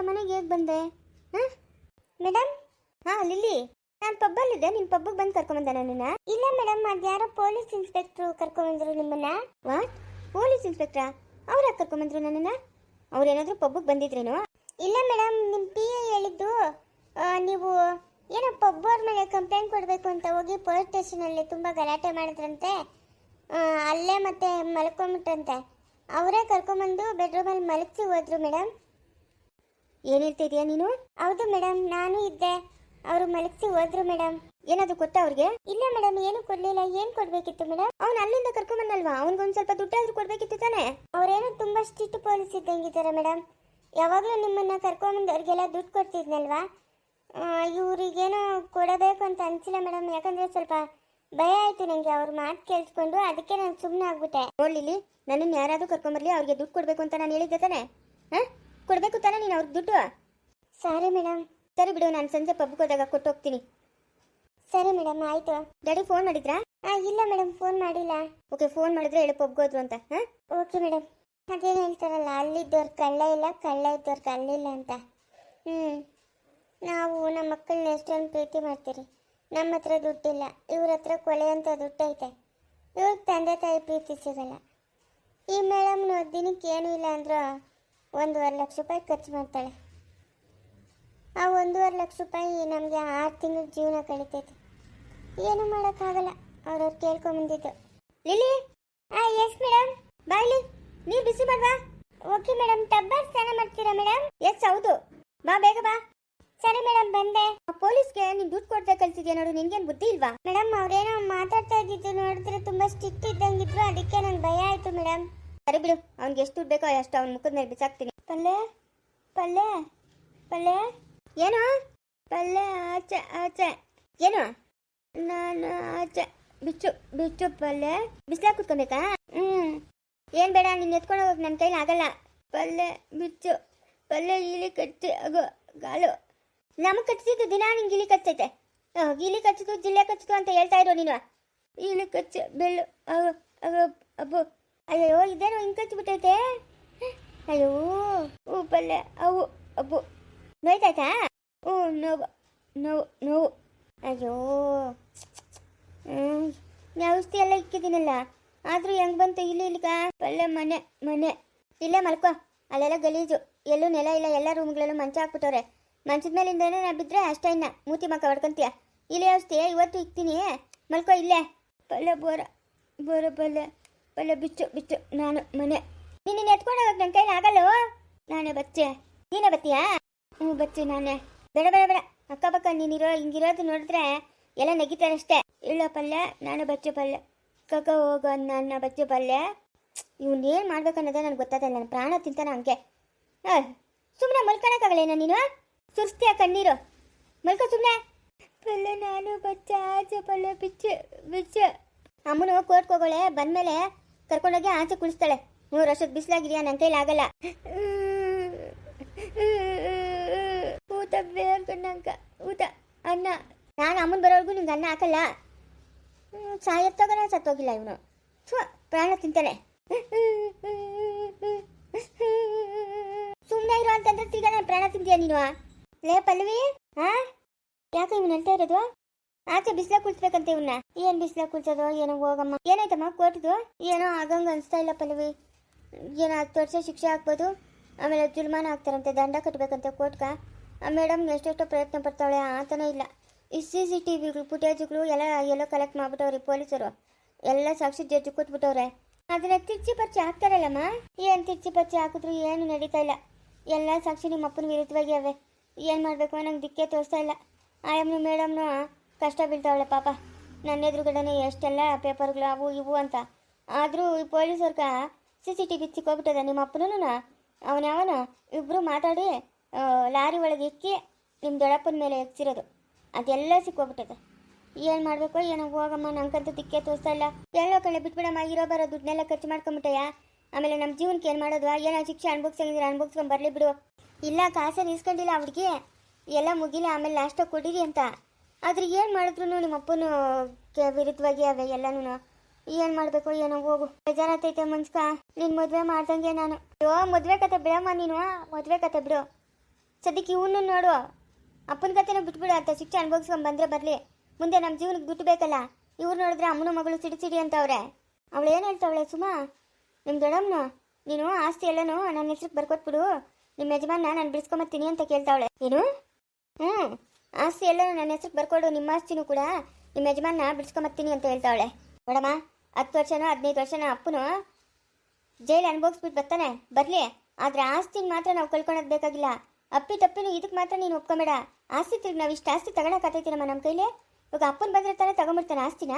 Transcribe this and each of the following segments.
ಮನೆಗೆ ಹೇಗೆ ಬಂದೆ? ಹಾಂ ಮೇಡಮ್? ಹಾಂ ಲಿಲ್ಲಿ, ನಾನು ಪಬ್ಬಲ್ಲಿದ್ದೆ, ನಿನ್ನ ಪಬ್ಬಿಗೆ ಬಂದು ಕರ್ಕೊಂಬಂದೆ ನನ್ನನ್ನ? ಇಲ್ಲ ಮೇಡಮ್, ಅದು ಯಾರೋ ಪೊಲೀಸ್ ಇನ್ಸ್ಪೆಕ್ಟ್ರು ಕರ್ಕೊಂಬಂದರು ನಿಮ್ಮನ್ನ. ವಾಟ್? ಪೊಲೀಸ್ ಇನ್ಸ್ಪೆಕ್ಟ್ರಾ? ಅವ್ರು ಯಾಕೆ ಕರ್ಕೊಂಬಂದ್ರು ನನ್ನನ್ನು? ಅವ್ರೇನಾದರೂ ಪಬ್ಬಿಗೆ ಬಂದಿದ್ರೇನು? ಇಲ್ಲ ಮೇಡಮ್, ನಿಮ್ಮ ಪಿ ಎ ಹೇಳಿದ್ದು ನೀವು ಏನೋ ಪಬ್ಬವ್ರ ಮೇಲೆ ಕಂಪ್ಲೇಂಟ್ ಕೊಡಬೇಕು ಅಂತ ಹೋಗಿ ಪೊಲೀಸ್ ಸ್ಟೇಷನಲ್ಲಿ ತುಂಬ ಗಲಾಟೆ ಮಾಡಿದ್ರಂತೆ. ಅಲ್ಲೇ ಮತ್ತೆ ಮಲ್ಕೊಂಬಿಟ್ರಂತೆ. ಅವರೇ ಕರ್ಕೊಂಬಂದು ಬೆಡ್ರೂಮಲ್ಲಿ ಮಲಗಿಸಿ ಹೋದ್ರು ಮೇಡಮ್. ಏನು ಹೇಳ್ತಿದ್ಯಾ ನೀನು? ಹೌದು ಮೇಡಮ್, ನಾನು ಇದ್ದೆ. ಅವರು ಮಲಗಿಸಿ ಹೋದ್ರು ಮೇಡಮ್. ಏನಾದರೂ ಕೊಟ್ಟಾ ಅವ್ರಿಗೆ? ಇಲ್ಲ ಮೇಡಮ್, ಏನು ಕೊಡಲಿಲ್ಲ. ಏನು ಕೊಡಬೇಕಿತ್ತು ಮೇಡಮ್? ಅವ್ನು ಅಲ್ಲಿಂದ ಕರ್ಕೊಂಬಂದಲ್ವಾ, ಅವ್ನಿಗೊಂದು ಸ್ವಲ್ಪ ದುಡ್ಡಾದರೂ ಕೊಡಬೇಕಿತ್ತು ತಾನೆ? ಅವರೇನೋ ತುಂಬ ಸ್ಟ್ರಿಕ್ಟ್ ಪೊಲೀಸ್ ಇದ್ದಂಗಿದ್ದಾರೆ ಮೇಡಮ್. ಯಾವಾಗಲೂ ನಿಮ್ಮನ್ನು ಕರ್ಕೊಂಬಂದು ಅವ್ರಿಗೆಲ್ಲ ದುಡ್ಡು ಕೊಡ್ತಿದ್ನಲ್ವಾ, ಇವರಿಗೇನೋ ಕೊಡಬೇಕು ಅಂತ ಅನಿಸಿಲ್ಲ ಮೇಡಮ್. ಯಾಕಂದರೆ ಸ್ವಲ್ಪ ಭಯ ಆಯಿತು ನನಗೆ ಅವ್ರ ಮಾತು ಕೇಳಿಸ್ಕೊಂಡು, ಅದಕ್ಕೆ ನಾನು ಸುಮ್ಮನೆ ಆಗ್ಬಿಟ್ಟೆ. ನೋಡ್ಲಿಲ್ಲಿ, ನನ್ನನ್ನು ಯಾರಾದರೂ ಕರ್ಕೊಂಬರ್ಲಿ, ಅವ್ರಿಗೆ ದುಡ್ಡು ಕೊಡಬೇಕು ಅಂತ ನಾನು ಹೇಳಿದ್ದೆ ತಾನೆ? ಹಾಂ, ಕೊಡಬೇಕು ತಾನೆ ನೀನು ಅವ್ರಿಗೆ ದುಡ್ಡು? Sorry madam. ಸರಿ ಬಿಡು, ನಾನು ಸಂಜೆ ಪಬ್ಗೆ ಹೋದಾಗ ಕೊಟ್ಟು ಹೋಗ್ತೀನಿ. ಸರಿ ಮೇಡಮ್, ಆಯಿತು. ಡ್ಯಾಡಿ ಫೋನ್ ಮಾಡಿದ್ರಾ? ಇಲ್ಲ ಮೇಡಮ್, ಫೋನ್ ಮಾಡಿಲ್ಲ. ಓಕೆ, ಫೋನ್ ಮಾಡಿದ್ರೆ ಹೇಳಿ ಪಬ್ಗೆ ಹೋದ್ರು ಅಂತ. ಹಾಂ, ಓಕೆ ಮೇಡಮ್. ಅದೇನು ಹೇಳ್ತಾರಲ್ಲ, ಅಲ್ಲಿದ್ದವ್ರು ಕಳ್ಳ ಇಲ್ಲ, ಕಳ್ಳ ಇದ್ದವ್ರು ಕಳ್ಳಿಲ್ಲ ಅಂತ. ನಾವು ನಮ್ಮ ಮಕ್ಕಳನ್ನ ಎಷ್ಟೊಂದು ಪ್ರೀತಿ ಮಾಡ್ತೀರಿ. ನಮ್ಮ ಹತ್ರ ದುಡ್ಡಿಲ್ಲ, ಇವ್ರ ಹತ್ರ ಕೊಲೆ ಅಂತ ದುಡ್ಡೈತೆ. ಇವ್ರಿಗೆ ತಂದೆ ತಾಯಿ ಪ್ರೀತಿ ಸಿಗಲ್ಲ. ಈ ಮೇಡಮ್ನು ದಿನಕ್ಕೆ ಏನೂ ಇಲ್ಲ ಅಂದರೂ 1.5 ಲಕ್ಷ ರೂಪಾಯಿ ಖರ್ಚು ಮಾಡ್ತಾಳೆ. ಆ 1.5 ಲಕ್ಷ ರೂಪಾಯಿ ನಮಗೆ 6 ತಿಂಗಳ ಜೀವನ ಕಳೀತೈತೆ. ಏನೂ ಮಾಡೋಕ್ಕಾಗಲ್ಲ. ಅವ್ರವ್ರು ಕೇಳ್ಕೊಂಬಂದಿದ್ದು. ಲಿಲಿ? Yes madam. ಬಾಯ್ಲಿ, ನೀರು ಬಿಸಿ ಮಾಡ್ವಾ? Okay madam. ಟಬ್ಬರ್ ಸ್ನಾನ ಮಾಡ್ತೀರಾ ಮೇಡಮ್? ಎಸ್, ಹೌದು. ಬಾ, ಬೇಗ ಬಾ. ಸರಿ ಮೇಡಮ್, ಬಂದೆ. ಪೊಲೀಸ್ಗೆ ನೀನು ದುಡ್ಡು ಕೊಡ್ತಾ ಕಳ್ಸಿದ್ಯಾ ನೋಡು, ನಿನ್ಗೇನು ಬುದ್ಧಿ ಇಲ್ವಾ? ಮೇಡಮ್, ಅವ್ರೇನೋ ಮಾತಾಡ್ತಾ ಇದ್ದಿದ್ದು ನೋಡಿದ್ರೆ ತುಂಬ ಸ್ಟ್ರಿಕ್ಟ್ ಇದ್ದಂಗಿದ್ರು, ಅದಕ್ಕೆ ನಂಗೆ ಭಯ ಆಯಿತು ಮೇಡಮ್. ಸರಿ ಬಿಡು, ಅವ್ನಿಗೆ ಎಷ್ಟು ದುಡ್ಡು ಬೇಕೋ ಅಷ್ಟು ಅವ್ನ ಮುಖದ ಮೇಲೆ ಬಿಸಾಕ್ತೀನಿ. ಪಲ್ಲೆ ಪಲ್ಲೆ ಪಲ್ಲೆ ಏನು? ಪಲ್ಲೆ ಆಚೆ ಆಚೆ ಏನು? ನಾನು ಆಚೆ ಬಿಚ್ಚು ಬಿಚ್ಚು ಪಲ್ಲೆ ಬಿಸಿಲಾಗ ಕೂತ್ಕೊಬೇಕಾ? ಏನು ಬೇಡ, ನೀನು ಎತ್ಕೊಂಡು ಹೋಗೋಕೆ ನನ್ನ ಕೈಲಿ ಆಗಲ್ಲ. ಪಲ್ಲೆ ಬಿಚ್ಚು ಪಲ್ಲೆ ಇಲಿ ಕಚ್ಚಿ ಆಗೋ ಗಾಲು. ನಮಗೆ ಕಚ್ಚಿದ್ದು ದಿನ ನಿಂಗೆ ಇಲಿ ಕಚ್ಚೈತೆ. ಇಲಿ ಕಚ್ಚಿತು ಜಿಲ್ಲೆ ಕಚ್ಚಿತು ಅಂತ ಹೇಳ್ತಾ ಇರೋ ನೀನು. ಇಲಿ ಕಚ್ಚು ಬೆಳ್ಳು ಅಬ್ಬು. ಅಯ್ಯೋ, ಇದೇನೋ ಹಿಂಗೆ ಕಚ್ಚಿಬಿಟ್ಟೈತೆ. ಅಯ್ಯೋ, ಪಲ್ಲೆ ಅವು ಅಬ್ಬು. ನೋಯ್ತಾಯ್ತಾ? ನೋವು ನೋವು ನೋವು. ಅಯ್ಯೋ, ಔಷಧಿ ಎಲ್ಲ ಇಕ್ಕಿದ್ದೀನಲ್ಲ, ಆದರೂ ಹೆಂಗೆ ಬಂತು ಇಲ್ಲಿ ಇಲ್ಲಿಗ? ಪಲ್ಲೆ ಮನೆ ಮನೆ ಇಲ್ಲೇ ಮಲ್ಕೋ. ಅಲ್ಲೆಲ್ಲ ಗಲೀಜು, ಎಲ್ಲೂ ನೆಲ ಇಲ್ಲ, ಎಲ್ಲ ರೂಮ್ಗಳಲ್ಲೂ ಮಂಚ ಹಾಕ್ಬಿಟ್ಟವ್ರೆ. ಮಂಚದ ಮೇಲಿಂದನೇ ನಾ ಬಿದ್ದರೆ ಅಷ್ಟೇ, ಇನ್ನ ಮೂತಿ ಮಕ್ಕ ಹೊಡ್ಕೊಂತೀಯ. ಇಲ್ಲೇ ಔಷಧಿ ಇವತ್ತು ಇಕ್ತೀನಿ, ಮಲ್ಕೋ ಇಲ್ಲೇ. ಪಲ್ಲೆ ಬೋರ ಬೋರ ಪಲ್ಲೆ ಪಲ್ಲೆ ಬಿಚ್ಚು ಬಿಚ್ಚು ನಾನು ಮನೆ. ನೀನು ಎತ್ಕೊಂಡು ಹೋಗಕ್ಕೆ ನನ್ನ ಕೈಲಿ ಆಗಲ್ಲೋ. ನಾನೇ ಬಚ್ಚೆ, ನೀನೇ ಬತ್ತೀಯಾ? ಬಚ್ಚೆ ನಾನೇ. ಬೇಡ ಬೇಡ ಬೇಡ, ಅಕ್ಕಪಕ್ಕ ನೀನಿರೋ ಹಿಂಗಿರೋದು ನೋಡಿದ್ರೆ ಎಲ್ಲ ನೆಗಿತಾರೆ ಅಷ್ಟೇ. ಇಲ್ಲ ಪಲ್ಯ, ನಾನು ಬಚ್ಚೆ ಪಲ್ಯ. ಕಕ್ಕ ಹೋಗೋ ನನ್ನ ಬಚ್ಚೆ ಪಲ್ಯ. ಇವನ್ನೇನು ಮಾಡ್ಬೇಕನ್ನೋದೇ ನನಗೆ ಗೊತ್ತಾಗಲ್ಲ. ನನ್ನ ಪ್ರಾಣ ತಿಂತಾನೆ ಹಂಗೆ. ಸುಮ್ಮನೆ ಮಲ್ಕೊಳಕ್ಕಾಗಲ್ಲ ನೀನು? ಸುರಿಸ್ತೀಯ ಕಣ್ಣೀರು? ಮಲ್ಕೋ ಸುಮ್ಮನೆ. ಪಲ್ಯ ನಾನು ಬಚ್ಚ ಆಚೆ ಪಲ್ಯ ಬಿಚ್ಚು ಬಿಚ್ಚು. ಅಮ್ಮನು ಕೋರ್ಟ್ಗೆ ಹೋಗೋಳೆ, ಬಂದಮೇಲೆ ಕರ್ಕೊಂಡೋಗಿ ಆಚೆ ಕುಳಿಸ್ತಾಳೆ. 3 ವರ್ಷದ ಬಿಸಿಲಾಗಿದೆಯಾ, ನನ್ನ ಕೈಲಿ ಆಗಲ್ಲ. ಊಟ ಬೇಕು ನಂಗೆ, ಊಟ ಅನ್ನ. ನಾನು ಅಮ್ಮನ ಬರೋವರೆಗೂ ನಿಂಗೆ ಅನ್ನ ಹಾಕಲ್ಲ. ಸಾಯತ್ತೋಗನೇ ಸತ್ತೋಗಿಲ್ಲ ಇವನು. ಪ್ರಾಣ ತಿಂತಾನೆ. ಸುಮ್ಮನೆ ಇರೋ ಅಂತಂದ್ರೆ ಈಗ ನಾನು ಪ್ರಾಣ ತಿಂತೀಯ ನೀನು? ಲೇ ಪಲ್ಲವಿ, ಯಾಕೆ ಇವನು ಹೇಳ್ತಾ ಇರೋದು? ಆಚೆ ಬಿಸಿಲಾಗ ಕುಳಿಸ್ಬೇಕಂತ ಇವನ್ನ. ಏನು ಬಿಸಿಲಾಗ ಕುಳಿಸೋದು? ಏನೋ ಹೋಗಮ್ಮ. ಏನಾಯ್ತಮ್ಮ ಕೋರ್ಟ್ದು? ಏನೋ ಆಗಂಗೆ ಅನಿಸ್ತಾ ಇಲ್ಲ ಪಲ್ಲವಿ. ಏನೋ 10 ವರ್ಷ ಶಿಕ್ಷೆ ಹಾಕ್ಬೋದು, ಆಮೇಲೆ ಜುಲ್ಮಾನ ಹಾಕ್ತಾರಂತೆ, ದಂಡ ಕಟ್ಟಬೇಕಂತೆ ಕೋರ್ಟ್ಗ. ಆ ಮೇಡಮ್ ಎಷ್ಟೆಷ್ಟೋ ಪ್ರಯತ್ನ ಪಡ್ತಾವಳೆ, ಆತನೇ ಇಲ್ಲ. ಈ CCTV ಫುಟೇಜ್ಗಳು ಎಲ್ಲ ಕಲೆಕ್ಟ್ ಮಾಡ್ಬಿಟ್ಟವ್ರಿ ಪೊಲೀಸರು. ಎಲ್ಲ ಸಾಕ್ಷಿ ಜಡ್ಜ್ ಕೊಟ್ಬಿಟ್ಟವ್ರೆ. ಅದನ್ನ ತಿರ್ಚಿ ಪರ್ಚಿ ಹಾಕ್ತಾರಲ್ಲಮ್ಮ. ಏನು ತಿರ್ಚಿ ಪರ್ಚಿ ಹಾಕಿದ್ರು ಏನು ನಡೀತಾ ಇಲ್ಲ. ಎಲ್ಲ ಸಾಕ್ಷಿ ನಿಮ್ಮ ಅಪ್ಪನ ವಿರುದ್ಧವಾಗಿ ಅವೆ. ಏನು ಮಾಡಬೇಕು ನಂಗೆ ದಿಕ್ಕೇ ತೋರಿಸ್ತಾ ಇಲ್ಲ. ಆಯಮ್ಮನ ಮೇಡಮ್ನು ಕಷ್ಟ ಬೀಳ್ತಾವಳೆ ಪಾಪ. ನನ್ನ ಎದುರುಗಡೆನೇ ಎಷ್ಟೆಲ್ಲ ಪೇಪರ್ಗಳು ಅವು ಇವು ಅಂತ. ಆದರೂ ಈ ಪೊಲೀಸರ್ಗ CCTV ಸಿಕ್ಕೋಗ್ಬಿಟ್ಟದ. ನಿಮ್ಮ ಅಪ್ಪನೂ ಅವನ ಇಬ್ಬರು ಮಾತಾಡಿ ಲಾರಿ ಒಳಗೆ ಇಕ್ಕಿ ನಿಮ್ಮ ದೊಡ್ಡಪ್ಪನ ಮೇಲೆ ಎಕ್ಸಿರೋದು. ಅದೆಲ್ಲ ಸಿಕ್ಕೋಗ್ಬಿಟ್ಟದ. ಏನು ಮಾಡಬೇಕು ಏನೋ ಹೋಗಮ್ಮ, ನಂಗಂತೂ ದಿಕ್ಕೇ ತೋರಿಸ್ತಾ ಇಲ್ಲ. ಎಲ್ಲೋ ಕಳೆ ಬಿಟ್ಬಿಡಮ್ಮ, ಇರೋ ಬರೋ ದುಡ್ಡನ್ನೆಲ್ಲ ಖರ್ಚು ಮಾಡ್ಕೊಂಬಿಟ್ಟಯ್ಯ. ಆಮೇಲೆ ನಮ್ಮ ಜೀವನಕ್ಕೆ ಏನು ಮಾಡೋದು? ಏನೋ ಶಿಕ್ಷೆ ಅನ್ಭೋಗ್ಸಂಗಿದ್ರೆ ಅನ್ಭೋಗ್ಸ್ಕೊಂಡು ಬರಲಿ ಬಿಡು. ಇಲ್ಲ ಕಾಸನ್ನು ಇಸ್ಕೊಂಡಿಲ್ಲ ಅವ್ರಿಗೆ, ಎಲ್ಲ ಮುಗಿಲ್ಲ, ಆಮೇಲೆ ಲಾಸ್ಟಾಗಿ ಕೊಡಿರಿ ಅಂತ. ಆದ್ರೆ ಏನು ಮಾಡಿದ್ರು ನಿಮ್ಮ ಅಪ್ಪನ ವಿರುದ್ಧವಾಗಿ ಅವೆ ಎಲ್ಲನೂ. ಏನು ಮಾಡಬೇಕು ಏನೋ ಹೋಗು. ಬೇಜಾರಾತೈತೆ ಮನ್ಸ್ಕ. ನಿನ್ನ ಮದುವೆ ಮಾಡ್ದಂಗೆ ನಾನು. ಅಯ್ಯೋ, ಮದುವೆ ಕತೆ ಬಿಡಮ್ಮ ನೀನು, ಮದುವೆ ಕತೆ ಬಿಡು. ಸದ್ಯಕ್ಕೆ ಇವನು ನೋಡು, ಅಪ್ಪನ ಕತೆನ ಬಿಟ್ಬಿಡು ಅಂತ ಶಿಕ್ಷೆ ಅನುಭವಿಸ್ಕೊಂಡು ಬಂದರೆ ಬರಲಿ, ಮುಂದೆ ನಮ್ಮ ಜೀವನಕ್ಕೆ ದುಡ್ಡು ಬೇಕಲ್ಲ. ಇವ್ರು ನೋಡಿದ್ರೆ ಅಮ್ಮನ ಮಗಳು ಸಿಡಿ ಅಂತವ್ರೆ. ಅವಳು ಏನು ಹೇಳ್ತಾವಳೆ ಸುಮಾ, ನಿಮ್ಮ ದೊಡ್ಡಮ್ಮನು ನೀನು ಆಸ್ತಿ ಎಲ್ಲನೂ ನನ್ನ ಹೆಸ್ರಿಗೆ ಬರ್ಕೊಟ್ಬಿಡು, ನಿಮ್ಮ ಯಜಮಾನ ನಾನು ಬಿಡಿಸ್ಕೊಂಬತ್ತೀನಿ ಅಂತ ಕೇಳ್ತಾವಳೆ. ಏನು? ಆಸ್ತಿ ಎಲ್ಲನೂ ನನ್ನ ಹೆಸ್ರಿಗೆ ಬರ್ಕೊಡು, ನಿಮ್ಮ ಆಸ್ತಿನೂ ಕೂಡ ನಿಮ್ಮ ಯಜಮಾನ ಬಿಡಿಸ್ಕೊಂಬತ್ತೀನಿ ಅಂತ ಹೇಳ್ತಾವಳೆ. ನೋಡಮ್ಮ, 10 ವರ್ಷನೋ 15 ವರ್ಷನೋ ಅಪ್ಪನು ಜೈಲು ಅನುಭವಿಸ್ಬಿಟ್ಟು ಬರ್ತಾನೆ ಬರಲಿ, ಆದರೆ ಆಸ್ತಿನ ಮಾತ್ರ ನಾವು ಕಳ್ಕೊಳೋದು ಬೇಕಾಗಿಲ್ಲ. ಅಪ್ಪಿ ತಪ್ಪಿನೂ ಇದಕ್ಕೆ ಮಾತ್ರ ನೀನು ಒಪ್ಕೊಂಬೇಡ. ಆಸ್ತಿ ತಿರ್ಗಿ ನಾವು ಇಷ್ಟು ಆಸ್ತಿ ತಗೊಳಕ್ಕಾಗ್ತೈತಿನಮ್ಮ ನಮ್ಮ ಕೈಲಿ. ಇವಾಗ ಅಪ್ಪನ ಬಂದ್ರೆ ತಾನೇ ತಗೊಂಬಿಡ್ತಾನೆ ಆಸ್ತಿನ.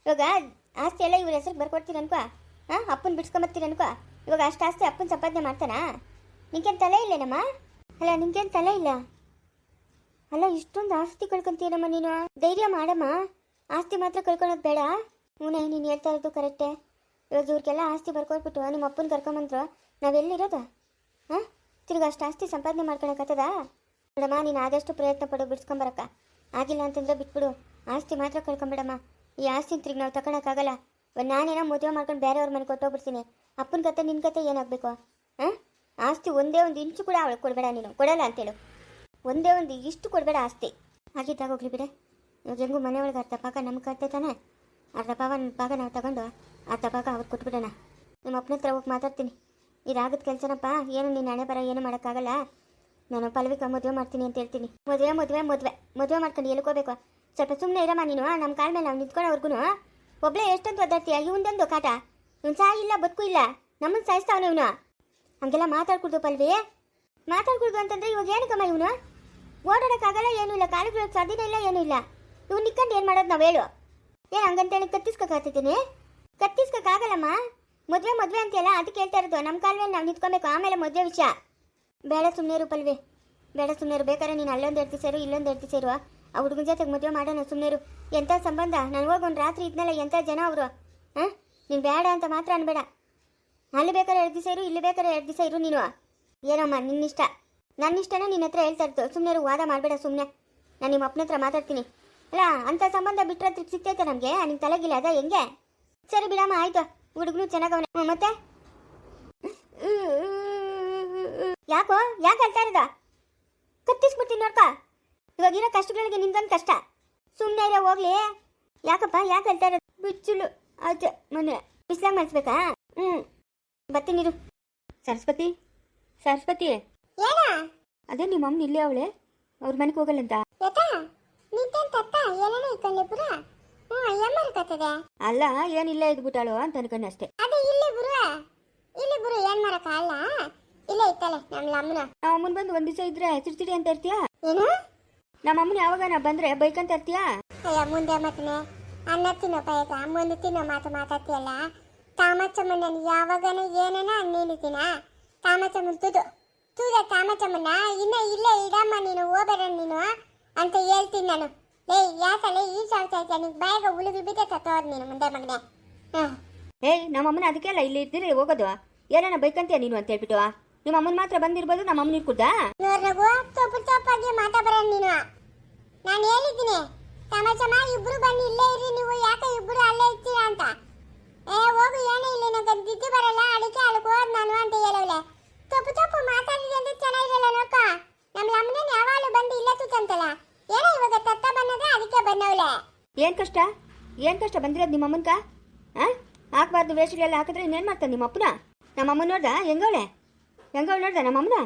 ಇವಾಗ ಆಸ್ತಿ ಎಲ್ಲ ಇವ್ರ ಹೆಸರಿಗೆ ಬರ್ಕೊಡ್ತೀನಿ ಅನ್ಕೋ, ಅಪ್ಪನ ಬಿಡ್ಸ್ಕೊಂಬರ್ತೀನಿ ಅನ್ಕೋ. ಇವಾಗ ಅಷ್ಟು ಆಸ್ತಿ ಅಪ್ಪನ ಸಂಪಾದನೆ ಮಾಡ್ತಾನಾ? ನಿಂಗೇನು ತಲೆ ಇಲ್ಲೇನಮ್ಮ? ಅಲ್ಲ ನಿಂಗೇನು ತಲೆ ಇಲ್ಲ? ಅಲ್ಲ ಇಷ್ಟೊಂದು ಆಸ್ತಿ ಕಳ್ಕೊಂತೀನಮ್ಮ ನೀನು. ಧೈರ್ಯ ಮಾಡಮ್ಮ, ಆಸ್ತಿ ಮಾತ್ರ ಕಳ್ಕೊಳೋದು ಬೇಡ. ನೀನು ಹೇಳ್ತಾ ಇರೋದು ಕರೆಕ್ಟೇ. ಇವಾಗ ಇವ್ರಿಗೆಲ್ಲ ಆಸ್ತಿ ಬರ್ಕೊಟ್ಬಿಟ್ಟು ನಿಮ್ಮ ಅಪ್ಪನ ಕರ್ಕೊಂಬಂದ್ರು ನಾವೆಲ್ಲಿರೋದು? ತಿರ್ಗಿ ಅಷ್ಟು ಆಸ್ತಿ ಸಂಪಾದನೆ ಮಾಡ್ಕೊಳಕತ್ತದ? ನೋಡಮ್ಮ, ನೀನು ಆದಷ್ಟು ಪ್ರಯತ್ನ ಪಡು ಬಿಡ್ಸ್ಕೊಂಬರಕ್ಕ. ಆಗಿಲ್ಲ ಅಂತಂದ್ರೆ ಬಿಟ್ಬಿಡು, ಆಸ್ತಿ ಮಾತ್ರ ಕಳ್ಕೊಂಬಿಡಮ್ಮ. ಈ ಆಸ್ತಿ ತಿರ್ಗಿ ನಾವು ತಗೊಳಕ್ಕಾಗಲ್ಲ. ನಾನೇನೋ ಮದುವೆ ಮಾಡ್ಕೊಂಡು ಬೇರೆಯವ್ರ ಮನೆ ಕೊಟ್ಟೋಗ್ಬಿಡ್ತೀನಿ. ಅಪ್ಪನ ಕತೆ ನಿನ್ನ ಕತೆ ಏನಾಗಬೇಕು? ಆಸ್ತಿ ಒಂದೇ ಒಂದು ಇಂಚು ಕೂಡ ಅವಳು ಕೊಡಬೇಡ, ನೀನು ಕೊಡಲ್ಲ ಅಂತೇಳು. ಒಂದೇ ಒಂದು ಇಷ್ಟು ಕೊಡಬೇಡ ಆಸ್ತಿ. ಆಗಿದ್ದಾಗೋಗ್ಲಿ ಬಿಡೆ. ಇವಾಗ ಹೆಂಗೂ ಮನೆ ಒಳಗೆ ಅರ್ಧ ಭಾಗ ನಮ್ಗೆ ಕತೆ ತಾನೆ, ಅರ್ಧ ಭಾಗ ನಾವು ತಗೊಂಡು ಅರ್ಧ ಭಾಗ ಅವ್ರು ಕೊಟ್ಬಿಡೋಣ. ನಿಮ್ಮ ಅಪ್ಪನ ಹತ್ರ ಹೋಗಿ ಮಾತಾಡ್ತೀನಿ. ಇದಾಗದ ಕೆಲಸನಪ್ಪ, ಏನು ನಿನ್ನ ಹಣೆ ಬರ ಏನು ಮಾಡೋಕ್ಕಾಗಲ್ಲ, ನಾನು ಪಲ್ವಿಕ ಮದುವೆ ಮಾಡ್ತೀನಿ ಅಂತ ಹೇಳ್ತೀನಿ. ಮದುವೆ ಮಾಡ್ಕೊಂಡು ಎಲ್ಕೋಬೇಕು? ಸ್ವಲ್ಪ ಸುಮ್ಮನೆ ಇರಮ್ಮ ನೀನು. ನಮ್ಮ ಕಾಲ ಮೇಲೆ ನಾವು ನಿಂತ್ಕೊಳ್ಳೋವರ್ಗು ಒಬ್ಬಳೇ ಎಷ್ಟೊಂದು ಒದ್ದಾಡ್ತೀಯ. ಇವನ್ದೊಂದು ಕಾಟ, ಇವನು ಸಾಯಿಲ್ಲ ಬದುಕು ಇಲ್ಲ, ನಮ್ಮನ್ನು ಸಾಯಿಸ್ತಾವನ ಇವನು. ಹಂಗೆಲ್ಲ ಮಾತಾಡ್ಕೊಡ್ದು ಪಲ್ವಿ. ಮಾತಾಡ್ಕೊಡ್ದು ಅಂತಂದ್ರೆ ಇವಾಗ ಏನಕ್ಕಮ್ಮ ಇವನು? ಓಡಾಡೋಕ್ಕಾಗಲ್ಲ, ಏನೂ ಇಲ್ಲ, ಕಾಲಿಗೆ ಸಾಧ್ಯನೇ ಇಲ್ಲ, ಏನೂ ಇಲ್ಲ. ಇವ್ನು ನಿಕ್ಕೊಂಡು ಏನು ಮಾಡೋದು ನಾವು ಹೇಳು? ಏನು ಹಂಗಂತೇಳಿ ಕತ್ತಿಸ್ಕೊಳ್ತೀನಿ? ಕತ್ತಿಸ್ಕೊಕ್ಕಾಗಲ್ಲಮ್ಮ. ಮದುವೆ ಅಂತೆಲ್ಲ ಅದಕ್ಕೆ ಹೇಳ್ತಾ ಇರೋದು. ನಮ್ಮ ಕಾಲ ಮೇಲೆ ನಾವು ನಿಂತ್ಕೊಬೇಕು, ಆಮೇಲೆ ಮದುವೆ ವಿಷಯ. ಬೇಡ ಸುಮ್ಮನೆ ಇರು ಪಲ್ವಿ, ಬೇಡ ಸುಮ್ಮನೆ ಇರು. ಬೇಕಾದ್ರೆ ನೀನು ಅಲ್ಲೊಂದು ಎಡ್ತಿ ಸೇರು, ಇಲ್ಲೊಂದು ಎಡ್ತಿ ಸೇರು, ಆ ಹುಡುಗನ ಜೊತೆಗೆ ಮದುವೆ ಮಾಡೋಣ. ಸುಮ್ಮನೆ ಇರು. ಎಂಥ ಸಂಬಂಧ? ನಾನು ಹೋಗಿ ಒಂದು ರಾತ್ರಿ ಇದ್ನಲ್ಲ, ಎಂಥ ಜನ ಅವರು. ನೀನು ಬೇಡ ಅಂತ ಮಾತ್ರ ಅನ್ಬೇಡ. ಅಲ್ಲಿ ಬೇಕಾದ್ರೆ 2 ದಿವಸ ಇರು, ಇಲ್ಲಿ ಬೇಕಾದ್ರೆ 2 ದಿವಸ ಇರು. ನೀನು ಏನಮ್ಮ ನಿನ್ನಿಷ್ಟ. ನನ್ನ ಇಷ್ಟನೇ ನಿನ್ನ ಹತ್ರ ಹೇಳ್ತಾ ಇರ್ತು. ಸುಮ್ಮನೆ ಇರು, ವಾದ ಮಾಡಬೇಡ ಸುಮ್ಮನೆ. ನಾನು ನಿಮ್ಮ ಅಪ್ಪನ ಹತ್ರ ಮಾತಾಡ್ತೀನಿ. ಅಲ್ಲ ಅಂಥ ಸಂಬಂಧ ಬಿಟ್ಟರೆ ತಿರ್ಗಿ ಸಿಗ್ತೈತೆ ನಮಗೆ? ನಿಂಗೆ ತಲೆಗಿಲ್ಲ ಅದ ಹೆಂಗೆ? ಸರಿ ಬಿಡಮ್ಮ, ಆಯಿತು. ಹುಡುಗನು ಚೆನ್ನಾಗವನೆ. ಮತ್ತೆ ಯಾಕೆ ಹೇಳ್ತಾ ಇರೋದ? ಕತ್ತಿಸ್ಬಿಡ್ತೀನಿ ನೋಡ್ಕ. ಇವಾಗಿರೋ ಕಷ್ಟಗಳಿಗೆ ನಿಂದೊಂದು ಕಷ್ಟ. ಸುಮ್ಮನೆ ಇರೋ ಹೋಗ್ಲಿ. ಯಾಕಪ್ಪ ಯಾಕೆ ಹೇಳ್ತಾ ಇರೋದು? ಬಿಚ್ಚುಲು ಆಚೆ ಮನೆ ಬಿಸ್ಲಾಗ ಮಾಡಿಸ್ಬೇಕಾ? ಬರ್ತೀನಿರು. ಸರಸ್ವತಿ ಅದೇ ನಿಮ್ಮ ಅಮ್ಮ ಇಲ್ಲೇ ಅವಳೆ, ಅವ್ರ ಮನೆಗೆ ಹೋಗಲ್ಲಂತ. ಅಲ್ಲ ಏನಿಲ್ಲ ಇದ್ಬಿಟ್ಟಾಳು ಅಂತ ಅನ್ಕೊಂಡೆ ಅಷ್ಟೇ. ನಮ್ಮ ಅಮ್ಮನ್ ಬಂದು 1 ದಿವಸ ಇದ್ರೆ ಚಿಡ್ಚಿಡಿ ಅಂತ ಇರ್ತೀಯಾ? ನಮ್ಮ ಅಮ್ಮನ ಯಾವಾಗ ನಾ ಬಂದ್ರೆ ಬೈಕ್ ಅಂತ ಇರ್ತೀಯಾ? ಮುಂದೆ ಮತ್ತೆ ಅನ್ನ ತಿನ್ನೋ ಬಯಕ ಮುಂದೆ ತಿನ್ನೋ ಮಾತಾಡ್ತೀಯಲ್ಲ. ತಾಮಚಮ್ಮನ ಯಾವಾಗನ ಏನೇನ ಅನ್ನೇನಿದ್ದೀನ ತಾಮಚಮ್ಮನ್ ತಾಮಚಮ್ಮನ ಇನ್ನ ಇಲ್ಲೇ ಇಡಮ್ಮ, ನೀನು ಹೋಗಬೇಡ ನೀನು ಅಂತ ಹೇಳ್ತೀನಿ ನಾನು. ಯಾಕಲೆ ಈ ಸಾಳ್ತಾ ಇದ್ದ ನಿನ್ ಬಾಯಾಗ ಉಳುಗಳು ಬಿದ್ದೆ ತತ್ತೋದ್ ನೀನು ಮುಂದೆ ಮಗನೆ. ನಮ್ಮ ಅಮ್ಮನ ಅದಕ್ಕೆ ಅಲ್ಲ ಇಲ್ಲಿ ಇರ್ತೀರಿ ಹೋಗೋದು. ಏನಾನ ಬೈಕಂತೀಯ ನೀನು ಅಂತ ಹೇಳ್ಬಿಟ್ಟು ನಿಮ್ಮ ಅಮ್ಮನ ಮಾತ್ರ ಬಂದಿರ್ಬೋದು, ನಮ್ಮ ಅಮ್ಮನ ಇರ್ಕುದ ನೋಡ್ರಗು ತಪ್ಪಾಗಿ ಮಾತಾಡಬೇಡ ನೀನು. ನಾನು ಹೇಳಿದ್ದೀನಿ ತಮಾಚಮ್ಮ ಇಬ್ರು ಬನ್ನಿ ಇಲ್ಲೇ ಇರಿ, ನೀವು ಯಾಕೆ ಇಬ್ರು ಅಲ್ಲೇ ಇರ್ತೀರಾ ಅಂತ. ಹೋಗು ಏನೇ ಇಲ್ಲ, ನಂಗೆ ದಿದ್ದು ಬರಲ್ಲ, ಅಡಿಕೆ ಅಳ್ಕೋದ್ ನಾನು ಅಂತ ಹೇಳವಳೆ. ತಪ್ಪು ಮಾತಾಡಿದೆ ಅಂತ ಚೆನ್ನಾಗಿರಲ್ಲ ನೋಡ್ಕ. ನಮ್ಮ ಅಮ್ಮನ ಯಾವಾಗಲೂ ಬಂದು ಇಲ್ಲೇ ತೂತಂತಲ್ಲ. ಏನೋ ಇವಾಗ ತತ್ತ ಬನ್ನದ ಅದಕ್ಕೆ ಬನ್ನವಳೆ. ಏನ್ ಕಷ್ಟ ಬಂದಿರೋದು ನಿಮ್ಮ ಅಮ್ಮನ್ಕ? ಹಾಕ್ಬಾರ್ದು ವೇಷಗಳೆಲ್ಲ ಹಾಕಿದ್ರೆ ಇನ್ನೇನು ಮಾಡ್ತಾನೆ ನಿಮ್ಮ ಅಪ್ಪನ? ನಮ್ಮ ಅಮ್ಮನ ನೋಡ್ದ ಹೆಂಗವಳೆ ನೋಡ್ದ ನಮ್ಮ ಅಮ್ಮನ?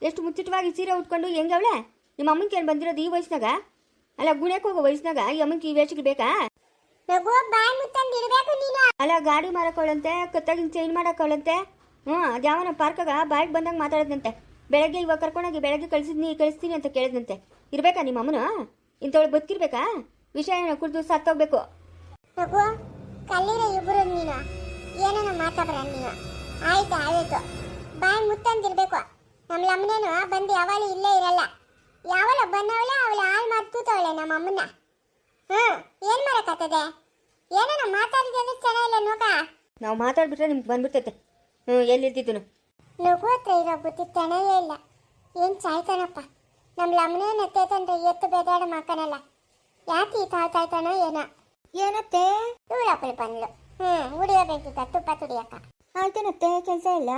ಎಷ್ಟು ಮುಚ್ಚಿಟವಾಗಿ ಸೀರೆ ಉಟ್ಕೊಂಡು ಹೆಂಗವಳೆ? ನಿಮ್ಮ ಅಮ್ಮನ್ಗೆ ಏನು ಬಂದಿರೋದು ಈ ವಯಸ್ಸಿನಾಗ? ಅಲ್ಲ ಗುಣಕ್ಕೆ ಹೋಗೋ ವಯಸ್ಸಿನಾಗ ಈ ಅಮ್ಮನ್ಗೆ ಈ ವೇಷಗಳು ಬೇಕಾ? ಅಲ್ಲ ಗಾಡಿ ಮಾರಕೊಳ್ಳಂತೆ, ಕತ್ತಾಗಿನ ಚೈನ್ ಮಾಡಕೊಳ್ಳಂತೆ. ಅದ್ಯಾವನ ಪಾರ್ಕಾಗ ಬಾಯಿಗೆ ಬಂದಂಗೆ ಮಾತಾಡೋದಂತೆ. ಬೆಳಗ್ಗೆ ಇವಾಗ ಕರ್ಕೊಂಡೋಗಿ ಬೆಳಗ್ಗೆ ಕಳಿಸ್ತೀನಿ ಅಂತ ಕೇಳಿದಂತೆ. ಇರ್ಬೇಕಾ ನಿಮ್ಮ ಅಮ್ಮನ? ಇಂಥವಳು ಬದುಕಿರ್ಬೇಕಾ? ವಿಷಯ ಏನೋ ಕುಡಿದು ಸತ್ತೋಗ್ಬೇಕು. ಕಲ್ಲೀರ ಇಬ್ರು ನೀನು ಏನೇನ ಮಾತಾಡ್ರ ನೀನು. ಆಯ್ತು ಬಾಯಿ ಮುತ್ತಂದಿರ್ಬೇಕು. ನಮ್ಮ ಅಮ್ಮನೇನು ಬಂದು ಯಾವಾಗಲೂ ಇಲ್ಲೇ ಇರಲ್ಲ. ಯಾವಳ ಬಂದವಳೆ ಅವಳ ಹಾಳು ಮಾಡಿ ಕೂತವಳೆ ನಮ್ಮ ಅಮ್ಮನ. ಏನ್ ಮಾಡಕತ್ತದೆ? ಏನೇನ ಮಾತಾಡಿದೆ ಅಂದ್ರೆ ಚೆನ್ನಾಗಿಲ್ಲ ನೋಕ. ನಾವು ಮಾತಾಡ್ಬಿಟ್ರೆ ನಿಮ್ಗೆ ಬಂದ್ಬಿಡ್ತೈತೆ. ಎಲ್ಲಿರ್ತಿದ್ದು ನಗು ಹತ್ರ ಇರೋ ಬುದ್ಧಿ ಚೆನ್ನಾಗೇ ಇಲ್ಲ. ಏನ್ ಸಾಯ್ತಾನಪ್ಪ. ನಮ್ಮ ಅಮ್ಮನೇನು ಎತ್ತೈತಂದ್ರೆ ಎತ್ತು ಬೆದಾಡ ಮಾಕನಲ್ಲ. ಯಾಕೆ ಈ ತಾಳ್ತಾಯ್ತಾನೋ ಏನೋ. ಏನತ್ತೆ ಇವಳಪ್ಪಳು ಬಂದ್ಲು. ಉಡಿಯಬೇಕಿತ್ತ ತುಪ್ಪ ತುಡಿಯಕ್ಕ. ಆಯ್ತೇನತ್ತೆ ಕೆಲಸ ಇಲ್ಲ?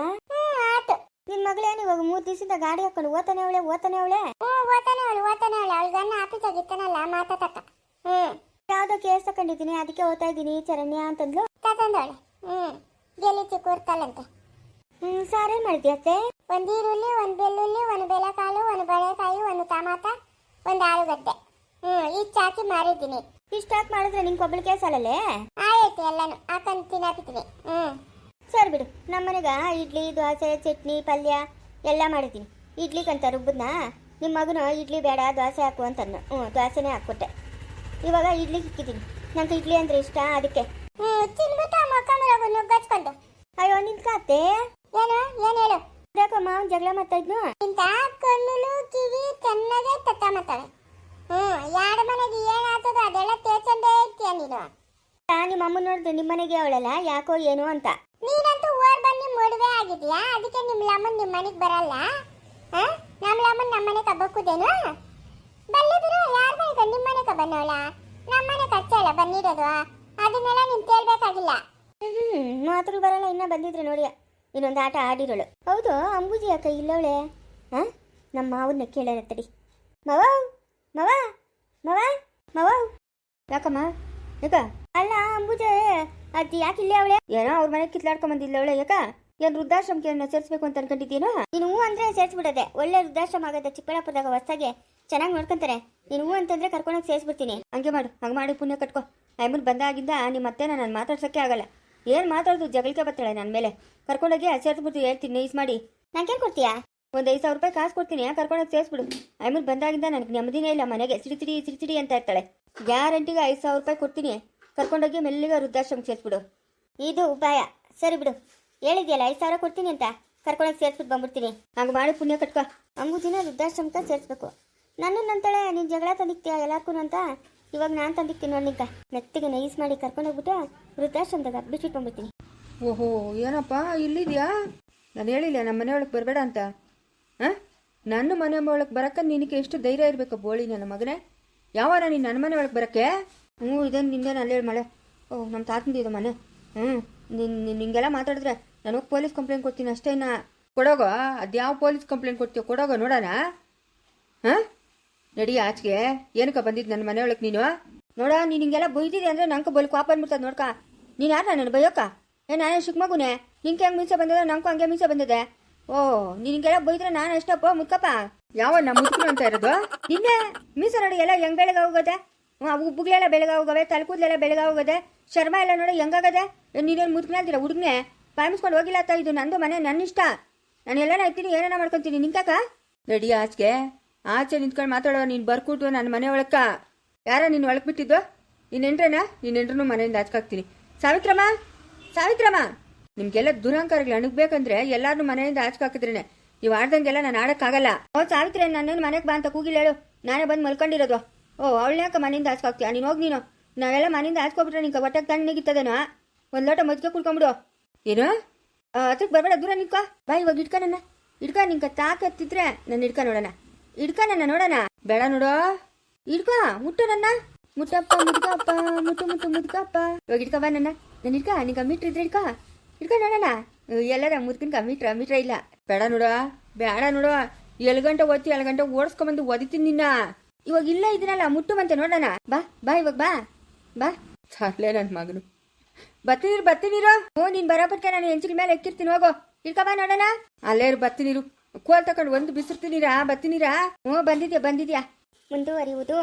ಆಯ್ತು. ನಿನ್ ಮಗಳೇನು ಇವಾಗ 3 ದಿವಸದಿಂದ ಗಾಡಿ ಹಾಕೊಂಡು ಓತಾನೆ ಅವಳೆ ಓತಾನೆ ಅವಳು ಅವಳಿಗನ್ನ ಆಫೀಸಾಗ ಇತ್ತಾನಲ್ಲ ಮಾತಾಡಕ್ಕ ಯಾವ್ದೋ ಕೇಸ್ ತಕೊಂಡಿದ್ದೀನಿ ಅದಕ್ಕೆ ಓದ್ತಾ ಇದ್ದೀನಿ ಚರಣ್ಯ ಅಂತಂದ್ಲು. ತಂದವಳೆ ಗೆಲ್ಲಿ ಚಿಕ್ಕೂರ್ತಲ್ಲಂತೆ. ಸಾರೇನ್ ಮಾಡಿದ್ಯಾ ಅತ್ತೆ? ಒಂದು ಈರುಳ್ಳಿ, ಒಂದು ಬೆಳ್ಳುಳ್ಳಿ, ಒಂದು ಬೆಳೆಕಾಳು, ಒಂದು ಬಳೆಕಾಯಿ, ಒಂದು ಟಮಾಟ, ಒಂದು ಆಲೂಗಡ್ಡೆ ಇಷ್ಟು ಹಾಕಿ ಮಾರಿದ್ದೀನಿ. ಇಷ್ಟಾಕ್ ಮಾಡಿದ್ರೆ ನಿಂಗೆ ಒಬ್ಬಳಿಗೆ ಸಾಲಲ್ಲೇ? ಆಯ್ತು ಎಲ್ಲಾನು ಹಾಕೊಂಡು ತಿನ್ನಾಕಿದ್ದೀನಿ. ಸರಿ ಬಿಡು. ನಮ್ಮನೆಗ ಇಡ್ಲಿ, ದೋಸೆ, ಚಟ್ನಿ, ಪಲ್ಯ ಎಲ್ಲ ಮಾಡಿದ್ದೀನಿ. ಇಡ್ಲಿಗಂತ ರುಬ್ಬದ್ನ ನಿಮ್ಮ ಮಗನು ಇಡ್ಲಿ ಬೇಡ ದೋಸೆ ಹಾಕು ಅಂತಂದು ದೋಸೆನೇ ಹಾಕ್ಕೊಟ್ಟೆ. ಇವಾಗ ಇಡ್ಲಿ ಇಕ್ಕಿದ್ದೀನಿ. ನಂಗೆ ಇಡ್ಲಿ ಅಂದ್ರೆ ಇಷ್ಟ, ಅದಕ್ಕೆ ತಿನ್ಬಿಟ್ಟು ಮಕ್ಕಳು ನುಗ್ಗಚ್ಕೊಂಡು. ಅಯ್ಯೋ ನಿಂತ್ಕಾತೆ. ಏನು ಹೇಳು? ಯಾಕೋ ಮಾವನ್ ಜಗಳ ಮಾಡ್ತಾ ಇದ್ನು. ಇಂತ ಕಣ್ಣು ಕಿವಿ ಚೆನ್ನಾಗೆ ತಟ್ಟ ಮಾತಾಳೆ. ಯಾರ ಮನೆಗೆ ಏನಾಗ್ತದ ಅದೆಲ್ಲ ತೇಚಂಡೇ ಇರ್ತೀಯ ನೀನು. ನಿಮ್ಮ ಅಮ್ಮ ನೋಡಿದ್ರೆ ನಿಮ್ಮ ಮನೆಗೆ ಅವಳಲ್ಲ ಯಾಕೋ ಏನು ಅಂತ. ನೀನಂತೂ ಓರ್ ಬನ್ನಿ ಮದುವೆ ಆಗಿದ್ಯಾ, ಅದಕ್ಕೆ ನಿಮ್ಮ ಲಮ್ಮನ್ ನಿಮ್ಮ ಮನೆಗೆ ಬರಲ್ಲ. ನಮ್ಮ ಲಮ್ಮನ್ ನಮ್ಮ ಮನೆಗೆ ಹಬ್ಬಕ್ಕೂದೇನು? ಬಲ್ಲಿ ಬಿಡು, ಯಾರ ಮನೆಗೆ ನಿಮ್ಮ ಮನೆಗೆ ಬನ್ನವಳ? ನಮ್ಮ ಮನೆ ಕಚ್ಚಲ್ಲ ಬಂದಿರೋದು, ಅದನ್ನೆಲ್ಲ ನೀನು ತೇಳ್ಬೇಕಾಗಿಲ್ಲ. ಮಾತುಗಳು ಬರಲ್ಲ. ಇನ್ನ ಬಂದಿದ್ರೆ ನೋಡಿ ಇನ್ನೊಂದು ಆಟ ಆಡಿರೋಳು. ಹೌದು ಅಂಬುಜಿ ಅಕ್ಕ ಇಲ್ಲವಳೆ? ನಮ್ಮ ಮಾವನ್ನ ಕೇಳೋಣ ತಡಿ. ಮವ ಯಾಕಮ್ಮ ಯಾಕ? ಅಲ್ಲ ಅಂಬುಜೆ ಅದು ಯಾಕೆ ಇಲ್ಲೇ ಅವಳೆ? ಏನೋ ಅವ್ರ ಮನೆಗೆ ಕಿತ್ಲಾಡ್ಕೊಂಬಂದಿಲ್ಲ ಅವಳೆ. ಯಾಕ ಏನು ವೃದ್ಧಾಶ್ರಮಕ್ಕೆ ಸೇರಿಸ್ಬೇಕು ಅಂತ ಅನ್ಕೊಂಡಿದ್ದೀನೋ? ನೀನು ಹೂ ಅಂದ್ರೆ ಸೇರಿಸ್ಬಿಡೋದೆ. ಒಳ್ಳೆ ವೃದ್ಧಾಶ್ರಮ ಆಗತ್ತೆ ಚಿಕ್ಕಬಳ್ಳಾಪುರದಾಗ ಹೊಸದಾಗೆ, ಚೆನ್ನಾಗಿ ನೋಡ್ಕೊಂತಾರೆ. ನೀನು ಹೂ ಅಂತಂದ್ರೆ ಕರ್ಕೊಂಡೋಗಿ ಸೇರಿಸ್ಬಿಡ್ತೀನಿ. ಹಂಗೆ ಮಾಡು, ಹಂಗೆ ಮಾಡಿ ಪುಣ್ಯ ಕಟ್ಕೊ. ಅಮ್ಮನ ಬಂದಾಗಿಂದ ನಿಮ್ಮ ಅತ್ತೆನ ನಾನು ಮಾತಾಡ್ಸೋಕ್ಕೆ ಆಗಲ್ಲ. ಏನು ಮಾತಾಡೋದು ಜಗಳಕ್ಕೆ ಬರ್ತಾಳೆ ನನ್ನ ಮೇಲೆ. ಕರ್ಕೊಂಡೋಗಿ ಸೇರಿಸ್ಬಿಡ್ತೀವಿ ಹೇಳ್ತೀನಿ ನೈಸ್ ಮಾಡಿ. ನಂಗೇನು ಕೊಡ್ತೀಯಾ? ಒಂದು 5,000 ರೂಪಾಯಿ ಕಾಸು ಕೊಡ್ತೀನಿ, ಕರ್ಕೊಂಡೋಗಿ ಸೇರಿಸ್ಬಿಡು. ಅಮ್ಮನ ಬಂದಾಗಿಂದ ನನಗೆ ನೆಮ್ಮದಿನೇ ಇಲ್ಲ ಮನೆಗೆ. ಸಿಡಿ ಅಂತ ಇರ್ತಾಳೆ. ಗ್ಯಾರಂಟಿಗೆ 5,000 ರೂಪಾಯಿ ಕೊಡ್ತೀನಿ, ಕರ್ಕೊಂಡೋಗಿ ಮೆಲ್ಲಿಗೆ ವೃದ್ಧಾಶ್ರಮಕ್ಕೆ ಸೇರಿಸ್ಬಿಡು. ಇದು ಉಪಾಯ. ಸರಿ ಬಿಡು, ಹೇಳಿದ್ಯಲ್ಲ 5,000 ಕೊಡ್ತೀನಿ ಅಂತ, ಕರ್ಕೊಂಡೋಗಿ ಸೇರಿಸ್ಬಿಟ್ಟು ಬಂದ್ಬಿಡ್ತೀನಿ. ಹಂಗೆ ಮಾಡಿ ಪುಣ್ಯ ಕಟ್ಕೊ. ಅಂಬುಜಿನ ವೃದ್ಧಾಶ್ರಮಕ್ಕೆ ಸೇರಿಸ್ಬೇಕು. ನನ್ನಂತಾಳೆ ನೀನು ಜಗಳ ತಂದಿಕ್ತೀಯ ಎಲ್ಲಾರ್ಗೂ ಅಂತ. ಇವಾಗ ನಾನು ತಂದಿಕ್ತೀನಿ ನೋಡಿ ನಿಂಕ. ಮೆತ್ತಿಗೆ ನೈಸ್ ಮಾಡಿ ಕರ್ಕೊಂಡೋಗ್ಬಿಟ್ಟು ವೃದ್ಧಾಶ್ರಮದಾಗ ಬಿಟ್ಬಿಟ್ಟು ಬಂದ್ಬಿಡ್ತೀನಿ. ಓಹೋ ಏನಪ್ಪ ಇಲ್ಲಿದ್ಯಾ? ನಾನು ಹೇಳಿಲ್ಲ ನಮ್ಮ ಮನೆಯೊಳಗೆ ಬರಬೇಡ ಅಂತ. ನನ್ನ ಮನೆ ಒಳಗೆ ಬರಕ್ಕೆ ನಿನಗೆ ಎಷ್ಟು ಧೈರ್ಯ ಇರಬೇಕು ಬೋಳಿ ನನ್ನ ಮಗನೇ. ಯಾವಾರ ನೀನು ನನ್ನ ಮನೆ ಒಳಗೆ ಬರೋಕ್ಕೆ? ಇದೇನು ನಿಂದೇನು ಅಲ್ಲೇ ಮಳೆ. ನಮ್ಮ ತಾತಂದಿದೆ ಮನೆ. ನಿಂಗೆಲ್ಲ ಮಾತಾಡಿದ್ರೆ ನಾನು ಪೊಲೀಸ್ ಕಂಪ್ಲೇಂಟ್ ಕೊಡ್ತೀನಿ ಅಷ್ಟೇನಾ? ಕೊಡೋಗೋ. ಅದು ಯಾವ ಪೊಲೀಸ್ ಕಂಪ್ಲೇಂಟ್ ಕೊಡ್ತೀಯೋ ಕೊಡೋಗೋ ನೋಡೋಣ. ನಡಿ ಆಚೆಗೆ. ಏನಕ್ಕೆ ಬಂದಿದ್ದು ನನ್ನ ಮನೆಯೊಳಗೆ ನೀನು? ನೋಡ ನೀನು ಹಿಂಗೆಲ್ಲ ಬೈದಿದೆ ಅಂದರೆ ನಂಗೆ ಬಲ್ ಕೋಪ ಅಂದ್ಬಿಡ್ತದೆ ನೋಡ್ಕ. ನೀನು ಯಾರು ನನ್ನ ಬೈಯೋಕ್ಕ? ನಾನೇ ಚಿಕ್ಕ ಮಗುನೇ. ನಿಂಗೆ ಹೆಂಗೆ ಮೀಸೆ ಬಂದಿದೆ ನಂಗೂ ಹಂಗೆ ಮೀಸೆ ಬಂದಿದೆ. ನೀನು ಹಿಂಗೆಲ್ಲ ಬೈದ್ರೆ ನಾನು ಎಷ್ಟಪ್ಪ ಮುದ್ಕಪ್ಪ? ಯಾವ ನಮ್ಮ ಮುದ್ಕನು ಅಂತ ಇರೋದು? ನಿನ್ನೆ ಮೀಸೆ ನೋಡಿ ಎಲ್ಲ ಹೆಂಗೆ ಬೆಳಗ್ಗೆ ಹೋಗೋದೆ. ಉಬ್ಬುಗಳೆಲ್ಲ ಬೆಳಗ್ಗೆ ಹೋಗವೆ, ತಲೆಕೂದಲೆಲ್ಲ ಬೆಳಗ್ಗೆ ಹೋಗೋದೆ, ಶರ್ಮ ಎಲ್ಲ ನೋಡಿ ಹೆಂಗಾಗದೆ. ನೀನೇನು ಮುದ್ಕನಾಲ್ತೀರ ಹುಡುಗನೆ ಪಾಯಿಸ್ಕೊಂಡು ಹೋಗಿಲ್ಲ ಅತ್ತ. ಇದು ನಂದು ಮನೆ, ನನ್ನ ಇಷ್ಟ. ನಾನು ಎಲ್ಲನ ಇರ್ತೀನಿ, ಏನೇನ ಮಾಡ್ಕೊತೀನಿ. ನಿಂಕಾಕ ನಡಿ ಆಚೆಗೆ. ಆಚೆ ನಿಂತ್ಕೊಂಡು ಮಾತಾಡೋ. ನೀನು ಬರ್ಕೊಟ್ಟು ನನ್ನ ಮನೆ ಒಳಕ್ಕ ಯಾರ ನೀನು ಒಳಗೆ ಬಿಟ್ಟಿದ್ದು? ನೀನು ಎಂಟ್ರನು ಮನೆಯಿಂದ ಆಚೆಕಾಗ್ತೀನಿ. ಸಾವಿತ್ರಮ್ಮ ನಿಮ್ಗೆಲ್ಲ ದುರಂಕಾರಗಳು ಅಣಗಬೇಕಂದ್ರೆ ಎಲ್ಲಾರು ಮನೆಯಿಂದ ಆಚೆಕಾಕಿದ್ರೇನೆ. ನೀವು ಆಡ್ದಂಗೆಲ್ಲ ನಾನು ಆಡೋಕ್ಕಾಗಲ್ಲ. ಸಾವಿತ್ರಿ ನನ್ನೇನು ಮನೆಗೆ ಬಾ ಅಂತ ಕೂಗಿಲ್ಲ ಹೇಳು. ನಾನೇ ಬಂದು ಮಲ್ಕೊಂಡಿರೋದು. ಅವಳನ್ಯಾಕ ಮನೆಯಿಂದ ಆಚೆಕಾಗ್ತೀಯ? ನೀನು ಹೋಗಿ. ನಾವೆಲ್ಲ ಮನೆಯಿಂದ ಆಚೆಕೊಬಿಟ್ರೆ ನಿಂಗೆ ಹೊಟ್ಟೆಗೆ ತಣ್ಣಗಿತ್ತದೇನೋ. ಒಂದು ಲೋಟ ಮಜ್ಜಿಗೆ ಕುಡ್ಕೊಂಬಿಡು. ಏನು ಅದಕ್ಕೆ ಬರಬೇಡ, ದೂರ ನಿಂತ್ಕೋ. ಬಾ ಇವಾಗ ಇಡ್ಕ ನಿಂಗೆ ತಾಕತ್ತಿದ್ರೆ ನನ್ನ ಇಡ್ಕ ನೋಡೋಣ. ನೋಡೋಣ. ಬೇಡ ನೋಡೋ. ಇಡ್ಕೋ, ಮುಟ್ಟು ನನ್ನ. ಮುಟ್ಟಪ್ಪ ಮುದ್ಕಪ್ಪ, ಮುಟ್ಟು ಮುದ್ಕಪ್ಪ. ಇವಾಗ ಇಡ್ಕ ಬಾ ನನ್ನ ಇಡ್ಕ. ನಿಂಗೆ ಮೀಟ್ರ್ ಇದ್ರೆ ಇಡ್ಕ ನೋಡೋಣ. ಎಲ್ಲರ ಮುದ್ಕನ್ಕ ಮೀಟ್ರ ಇಲ್ಲ. ಬೇಡ ನೋಡೋ. 7 ಗಂಟೆ ಓದ್ತಿ, 7 ಗಂಟೆ ಓಡಿಸ್ಕೊಂಬಂದು ಓದಿತೀನಿ ನಿನ್ನ. ಇವಾಗ ಇಲ್ಲ ಇದನ್ನಲ್ಲ ಮುಟ್ಟು ಬಂತೆ ನೋಡೋಣ. ಬಾ ಇವಾಗ ಬಾ. ಸಾಕ್ಲೇ ನನ್ನ ಮಗನು. ಬತ್ತೀನಿರು. ನೀನು ಬರೋಪಟ್ಕೆ ನಾನು ಹೆಂಚಿನ ಮೇಲೆ ಎಕ್ಕಿರ್ತೀನಿ. ಹೋಗೋ ಇಡ್ಕ ಬಾ ನೋಡೋಣ. ಅಲ್ಲೇ ಬತ್ತೀನಿರು. ಕೋಲ್ ತಕೊಂಡು ಒಂದು ಬಿಸಿರ್ತೀನಿರಾ. ಬತ್ತೀನಿರಾ? ಬಂದಿದ್ಯಾ. ಮುಂದುವರಿಯುವುದು.